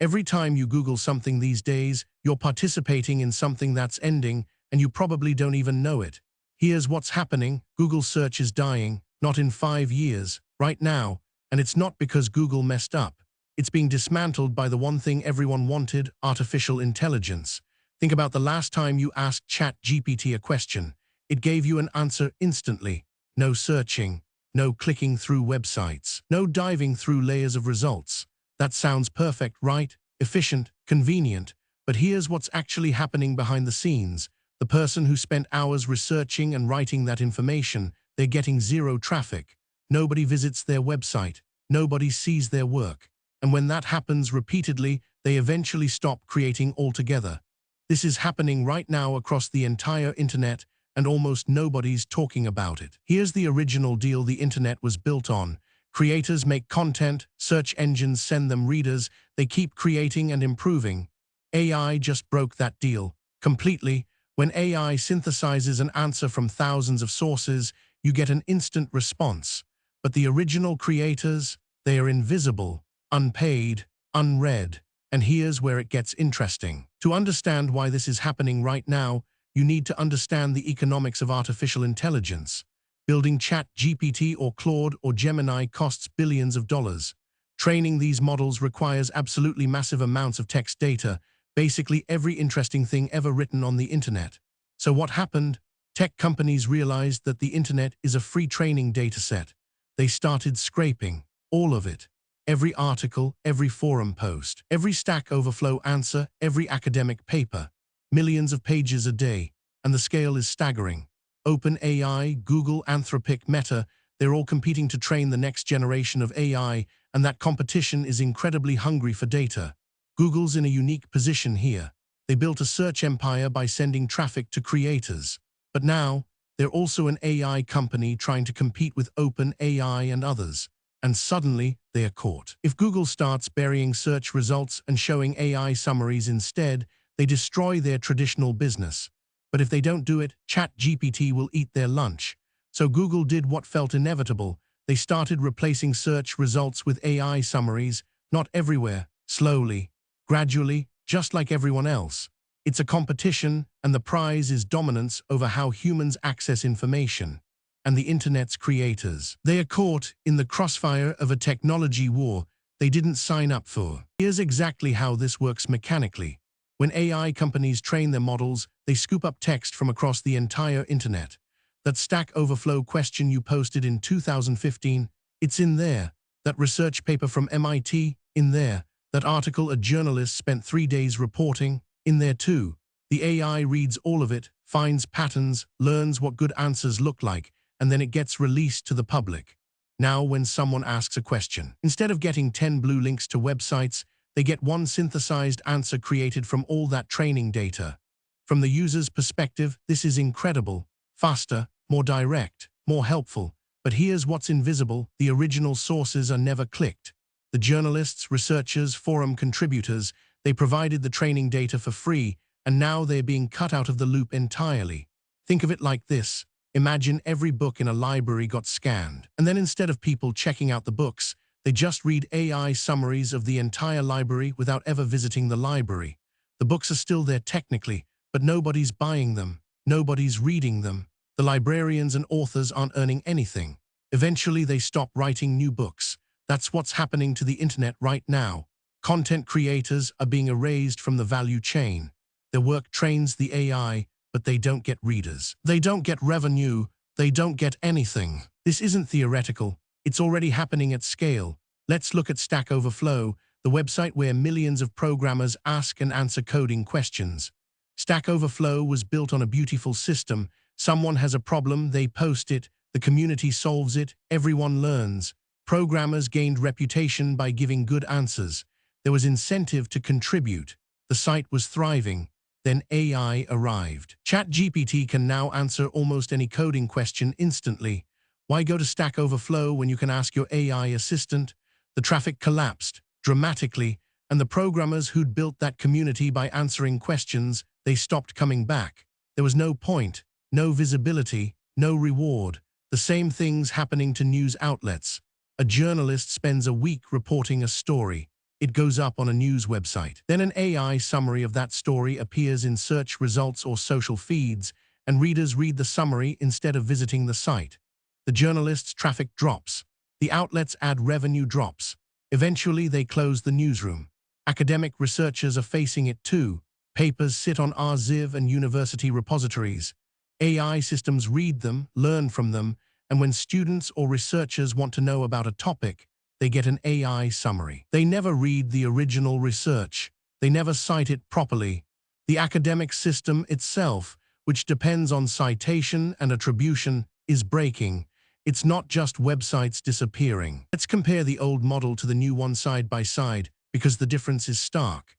Every time you Google something these days, you're participating in something that's ending, and you probably don't even know it. Here's what's happening. Google search is dying, not in 5 years, right now, and it's not because Google messed up. It's being dismantled by the one thing everyone wanted, artificial intelligence. Think about the last time you asked ChatGPT a question. It gave you an answer instantly. No searching, no clicking through websites, no diving through layers of results. That sounds perfect, right? Efficient, convenient. But here's what's actually happening behind the scenes. The person who spent hours researching and writing that information, they're getting zero traffic. Nobody visits their website. Nobody sees their work. And when that happens repeatedly, they eventually stop creating altogether. This is happening right now across the entire internet, and almost nobody's talking about it. Here's the original deal the internet was built on. Creators make content, search engines send them readers, they keep creating and improving. AI just broke that deal completely. When AI synthesizes an answer from thousands of sources, you get an instant response. But the original creators, they are invisible, unpaid, unread. And here's where it gets interesting. To understand why this is happening right now, you need to understand the economics of artificial intelligence. Building ChatGPT or Claude or Gemini costs billions of dollars. Training these models requires absolutely massive amounts of text data, basically every interesting thing ever written on the internet. So what happened? Tech companies realized that the internet is a free training dataset. They started scraping all of it. Every article, every forum post, every Stack Overflow answer, every academic paper. Millions of pages a day, and the scale is staggering. OpenAI, Google, Anthropic, Meta, they're all competing to train the next generation of AI, and that competition is incredibly hungry for data. Google's in a unique position here. They built a search empire by sending traffic to creators. But now, they're also an AI company trying to compete with OpenAI and others. And suddenly, they are caught. If Google starts burying search results and showing AI summaries instead, they destroy their traditional business. But if they don't do it, ChatGPT will eat their lunch. So Google did what felt inevitable. They started replacing search results with AI summaries, not everywhere, slowly, gradually, just like everyone else. It's a competition, and the prize is dominance over how humans access information. And the internet's creators. They are caught in the crossfire of a technology war they didn't sign up for. Here's exactly how this works mechanically. When AI companies train their models, they scoop up text from across the entire internet. That Stack Overflow question you posted in 2015, it's in there. That research paper from MIT, in there. That article a journalist spent 3 days reporting, in there too. The AI reads all of it, finds patterns, learns what good answers look like, and then it gets released to the public. Now when someone asks a question, instead of getting 10 blue links to websites, they get one synthesized answer created from all that training data. From the user's perspective, this is incredible, faster, more direct, more helpful. But here's what's invisible: the original sources are never clicked. The journalists, researchers, forum contributors, they provided the training data for free, and now they're being cut out of the loop entirely. Think of it like this. Imagine every book in a library got scanned, and then instead of people checking out the books, they just read AI summaries of the entire library without ever visiting the library. The books are still there technically, but nobody's buying them. Nobody's reading them. The librarians and authors aren't earning anything. Eventually, they stop writing new books. That's what's happening to the internet right now. Content creators are being erased from the value chain. Their work trains the AI, but they don't get readers. They don't get revenue. They don't get anything. This isn't theoretical. It's already happening at scale. Let's look at Stack Overflow, the website where millions of programmers ask and answer coding questions. Stack Overflow was built on a beautiful system. Someone has a problem, they post it, the community solves it, everyone learns. Programmers gained reputation by giving good answers. There was incentive to contribute. The site was thriving. Then AI arrived. ChatGPT can now answer almost any coding question instantly. Why go to Stack Overflow when you can ask your AI assistant? The traffic collapsed dramatically, and the programmers who'd built that community by answering questions, they stopped coming back. There was no point, no visibility, no reward. The same thing's happening to news outlets. A journalist spends a week reporting a story. it goes up on a news website. Then an AI summary of that story appears in search results or social feeds, and readers read the summary instead of visiting the site. The journalists' traffic drops. The outlets' ad revenue drops. Eventually, they close the newsroom. Academic researchers are facing it too. Papers sit on archive and university repositories. AI systems read them, learn from them, and when students or researchers want to know about a topic, they get an AI summary. They never read the original research. They never cite it properly. The academic system itself, which depends on citation and attribution, is breaking. It's not just websites disappearing. Let's compare the old model to the new one side by side, because the difference is stark.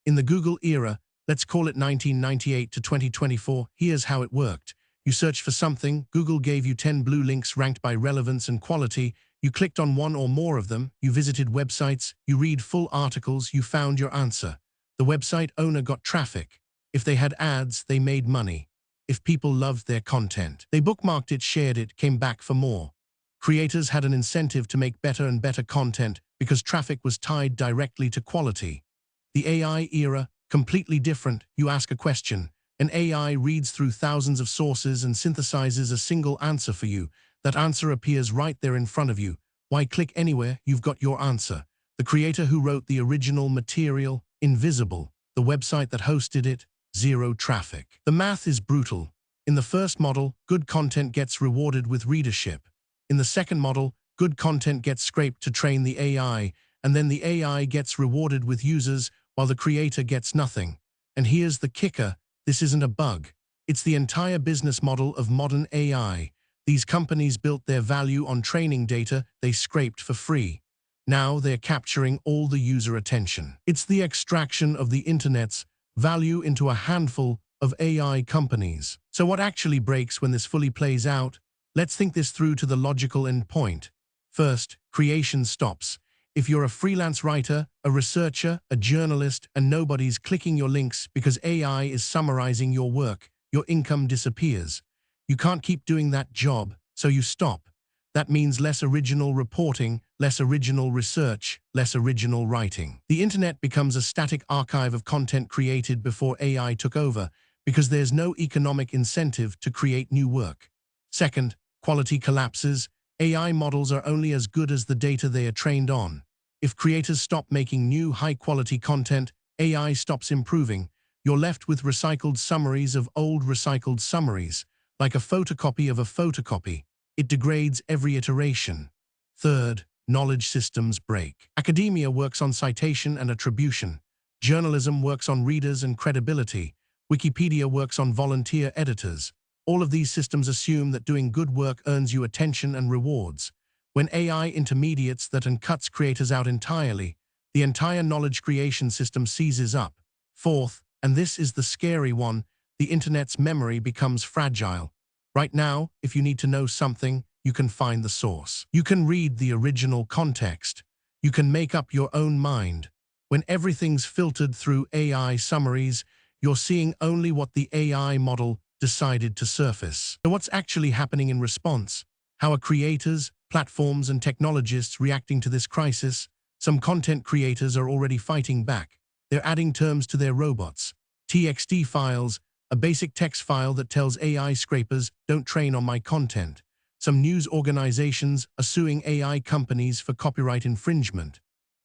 In the Google era, let's call it 1998 to 2024, here's how it worked. You searched for something, Google gave you 10 blue links ranked by relevance and quality, you clicked on one or more of them, you visited websites, you read full articles, you found your answer. The website owner got traffic. If they had ads, they made money. If people loved their content, they bookmarked it, shared it, came back for more. Creators had an incentive to make better and better content because traffic was tied directly to quality. The AI era, completely different. You ask a question. An AI reads through thousands of sources and synthesizes a single answer for you. That answer appears right there in front of you. Why click anywhere? You've got your answer. The creator who wrote the original material, invisible. The website that hosted it, zero traffic. The math is brutal. In the first model, good content gets rewarded with readership. In the second model, good content gets scraped to train the AI, and then the AI gets rewarded with users while the creator gets nothing. And here's the kicker, this isn't a bug. It's the entire business model of modern AI. These companies built their value on training data they scraped for free. Now they're capturing all the user attention. It's the extraction of the internet's value into a handful of AI companies. So what actually breaks when this fully plays out? Let's think this through to the logical end point. First, creation stops. If you're a freelance writer, a researcher, a journalist, and nobody's clicking your links because AI is summarizing your work, your income disappears. You can't keep doing that job, so you stop. That means less original reporting, less original research, less original writing. The internet becomes a static archive of content created before AI took over, because there's no economic incentive to create new work. Second, quality collapses. AI models are only as good as the data they are trained on. If creators stop making new high-quality content, AI stops improving. You're left with recycled summaries of old recycled summaries, like a photocopy of a photocopy. It degrades every iteration. Third, knowledge systems break. Academia works on citation and attribution. Journalism works on readers and credibility. Wikipedia works on volunteer editors. All of these systems assume that doing good work earns you attention and rewards. When AI intermediates that and cuts creators out entirely, the entire knowledge creation system seizes up. Fourth, and this is the scary one, the internet's memory becomes fragile. Right now, if you need to know something, you can find the source. You can read the original context. You can make up your own mind. When everything's filtered through AI summaries, you're seeing only what the AI model decided to surface. So what's actually happening in response? How are creators, platforms, and technologists reacting to this crisis? Some content creators are already fighting back. They're adding terms to their robots. TXT files, a basic text file that tells AI scrapers, don't train on my content. Some news organizations are suing AI companies for copyright infringement.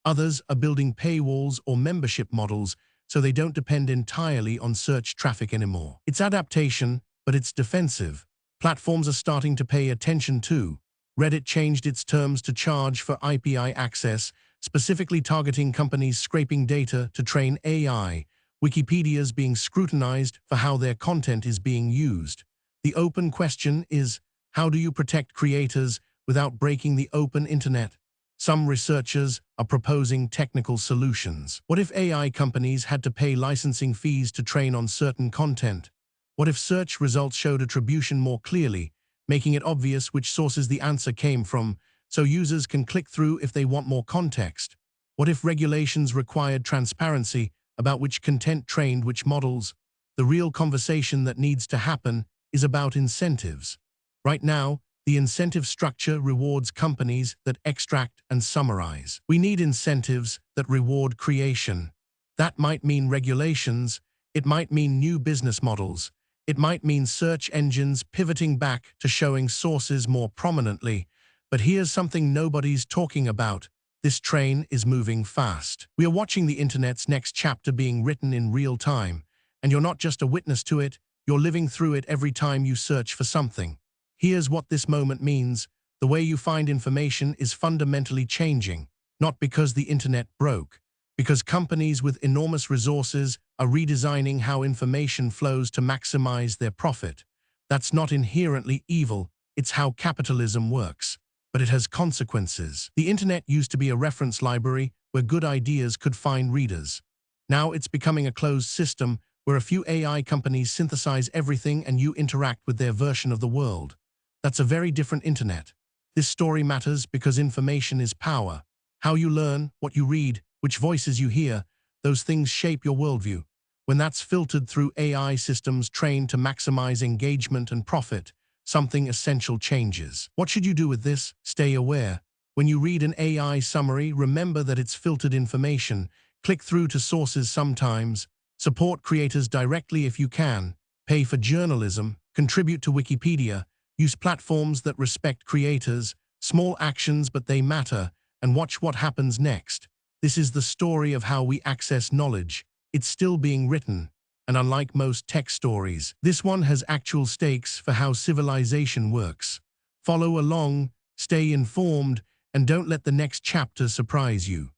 Others are building paywalls or membership models so they don't depend entirely on search traffic anymore. It's adaptation, but it's defensive. Platforms are starting to pay attention too. Reddit changed its terms to charge for API access, specifically targeting companies scraping data to train AI. Wikipedia's being scrutinized for how their content is being used. The open question is, how do you protect creators without breaking the open internet? Some researchers are proposing technical solutions. What if AI companies had to pay licensing fees to train on certain content? What if search results showed attribution more clearly, making it obvious which sources the answer came from, so users can click through if they want more context? What if regulations required transparency about which content trained which models? The real conversation that needs to happen is about incentives. Right now, The incentive structure rewards companies that extract and summarize. We need incentives that reward creation. That might mean regulations, it might mean new business models, it might mean search engines pivoting back to showing sources more prominently. But here's something nobody's talking about. This train is moving fast. We are watching the internet's next chapter being written in real time, and you're not just a witness to it, you're living through it every time you search for something. Here's what this moment means. The way you find information is fundamentally changing, not because the internet broke, because companies with enormous resources are redesigning how information flows to maximize their profit. That's not inherently evil, it's how capitalism works. But it has consequences. The internet used to be a reference library where good ideas could find readers. Now it's becoming a closed system where a few AI companies synthesize everything and you interact with their version of the world. That's a very different internet. This story matters because information is power. How you learn, what you read, which voices you hear, those things shape your worldview. When that's filtered through AI systems trained to maximize engagement and profit, something essential changes. What should you do with this? Stay aware. When you read an AI summary, remember that it's filtered information. Click through to sources sometimes. Support creators directly if you can. Pay for journalism. Contribute to Wikipedia. Use platforms that respect creators. Small actions, but they matter. And watch what happens next. This is the story of how we access knowledge. It's still being written. And unlike most tech stories, this one has actual stakes for how civilization works. Follow along, stay informed, and don't let the next chapter surprise you.